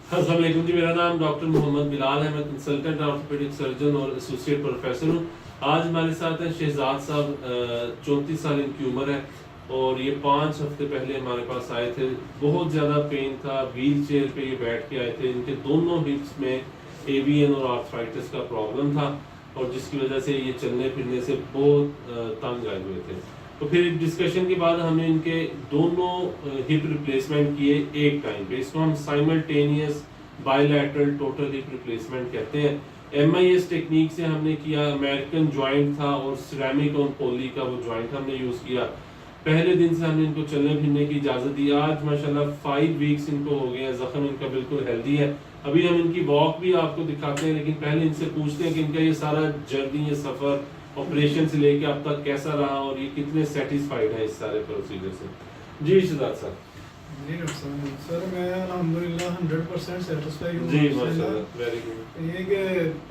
अस्सलाम वालेकुम जी, मेरा नाम डॉक्टर मोहम्मद बिलाल है। मैं कंसल्टेंट ऑर्थोपेडिक सर्जन और एसोसिएट प्रोफेसर हूँ। आज हमारे साथ हैं शहजाद साहब। 34 साल इनकी उम्र है और ये 5 हफ्ते पहले हमारे पास आए थे। बहुत ज़्यादा पेन था, व्हील चेयर पे ये बैठ के आए थे। इनके दोनों हिप्स में एवीएन और आर्थराइटिस का प्रॉब्लम था और जिसकी वजह से ये चलने फिरने से बहुत तंग आए हुए थे। तो फिर डिस्कशन के बाद हमने इनके दोनों हिप रिप्लेसमेंट किए एक टाइम पे। इसको हम simultaneous bilateral total hip replacement कहते हैं। MIS टेक्निक से हमने किया। अमेरिकन जॉइंट था और सिरेमिक और पॉली का वो जॉइंट हमने यूज़ किया। पहले दिन से हमने इनको चलने फिरने की इजाज़त दी। आज माशाल्लाह 5 वीक्स इनको हो गए हैं। ज़ख्म इनका बिल्कुल हेल्दी है। अभी हम इनकी वॉक भी आपको दिखाते हैं, लेकिन पहले इनसे पूछते हैं कि इनका ये सारा जर्नी, ये सफ़र ऑपरेशन से लेके अब तक कैसा रहा और ये कितने सेटिस्फाइड है इस सारे प्रोसीजर से। जी शहजाद साहब। जी डॉक्टर सर, मैं अल्हम्दुलिल्लाह 100% सेटिस्फाई हूँ। जी माशाल्लाह, वेरी गुड। ये कि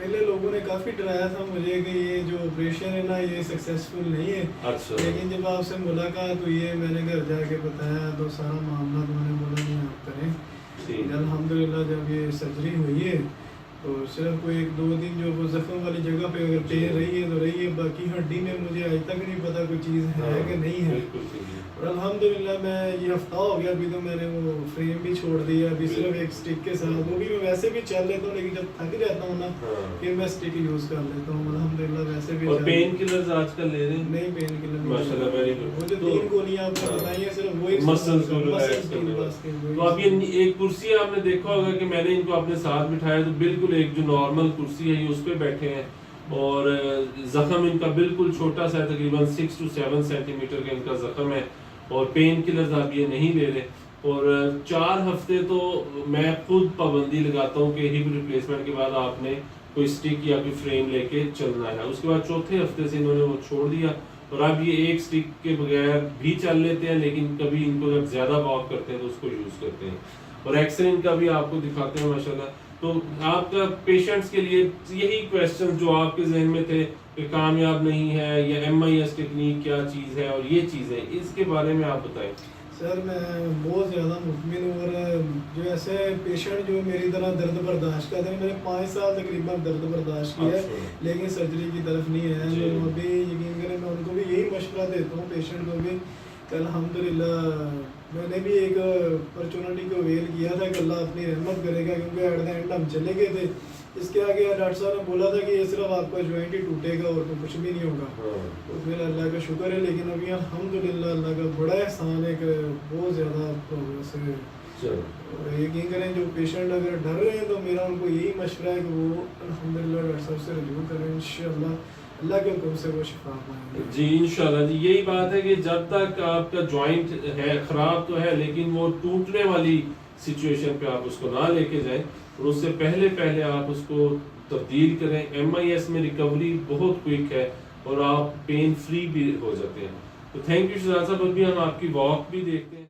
पहले लोगों ने काफ़ी डराया था मुझे कि ये जो ऑपरेशन है ना ये सक्सेसफुल नहीं है। अच्छा। लेकिन जब आपसे मुलाकात हुई है, मैंने घर जाके बताया तो सारा मामला उन्होंने बोला नहीं आप करें। अल्हम्दुलिल्लाह जब ये सर्जरी हुई है तो सिर्फ कोई 1-2 दिन जो वो जख्म वाली जगह पे अगर पेन रही है तो रही है, बाकी हड्डी में मुझे आज तक नहीं पता कोई चीज़ है कि नहीं है। और अल्हम्दुलिल्लाह मैं ये हफ्ता हो गया, अभी तो मैंने वो फ्रेम भी छोड़ दिया। अभी सिर्फ एक स्टिक के साथ, वो भी मैं वैसे भी चल लेता हूँ, लेकिन जब थक जाता हूँ ना फिर मैं स्टिक यूज़ कर लेता हूँ। अल्हम्दुलिल्लाह वैसे भी। और पेन किलर्स आजकल ले रहे हैं? नहीं, पेन किलर माशाल्लाह, वेरी गुड। वो जो 3 गोलियां आपने बताई है सिर्फ वो एक मसल्स को रिलैक्स करने वाले। तो अब ये एक कुर्सी आपने देखा होगा कि मैंने इनको अपने साथ बिठाया तो बिल्कुल एक जो नॉर्मल कुर्सी है ये उस पे बैठे हैं और जख्म इनका बिल्कुल छोटा सा है, तकरीबन 6 to 7 सेंटीमीटर का इनका जख्म है और पेन किलर्स आप ये नहीं ले रहे। और 4 हफ्ते तो मैं खुद पाबंदी लगाता हूँ कि हिप रिप्लेसमेंट के बाद आपने कोई स्टिक या कोई फ्रेम लेके चलना है। उसके बाद चौथे हफ्ते से इन्होंने वो छोड़ दिया और अब ये एक स्टिक के बगैर भी चल लेते हैं, लेकिन कभी इनको जब ज्यादा वॉक करते हैं तो उसको यूज करते हैं। और एक्सरे इनका भी आपको दिखाते हैं माशाल्लाह। तो आपका पेशेंट्स के लिए यही क्वेश्चन जो आपके जहन में थे कि कामयाब नहीं है या MIS टेक्निक क्या चीज़ है और ये चीज़ है, इसके बारे में आप बताएं। सर मैं बहुत ज़्यादा मुतमिन हूँ और जो ऐसे पेशेंट जो मेरी तरह दर्द बर्दाश्त करते हैं, मैंने 5 साल तकरीबन दर्द बर्दाश्त किया है लेकिन सर्जरी की तरफ नहीं है। तो अभी यकीन करें मैं उनको भी यही मशवरा देता हूँ, पेशेंट को भी। अल्हम्दुलिल्लाह मैंने भी एक अपॉर्चुनिटी को वेल किया था कि अल्लाह अपनी रहमत करेगा, क्योंकि एट द एंड हम चले गए थे। इसके आगे डॉक्टर साहब ने बोला था कि ये सिर्फ आपका जॉइंट ही टूटेगा और तो कुछ भी नहीं होगा। तो फिर अल्लाह का शुक्र है, लेकिन अभी अल्हम्दुलिल्लाह अल्लाह का बड़ा एहसान है कि बहुत ज़्यादा प्रोग्रेस है। यकीन करें जो पेशेंट अगर डर रहे हैं तो मेरा उनको यही मशवरा है कि वो अल्हम्दुलिल्लाह डॉक्टर साहब से रजू करें। इंशाअल्लाह अल्लाह के हुक्म से वो शिफा पाएंगे। जी इंशाल्लाह जी, यही बात है कि जब तक आपका जॉइंट है खराब तो है, लेकिन वो टूटने वाली सिचुएशन पे आप उसको ना लेके जाएं और उससे पहले पहले आप उसको तब्दील करें। MIS में रिकवरी बहुत क्विक है और आप पेन फ्री भी हो जाते हैं। तो थैंक यू शहजाद साहब। अभी हम आपकी वॉक भी देखते हैं।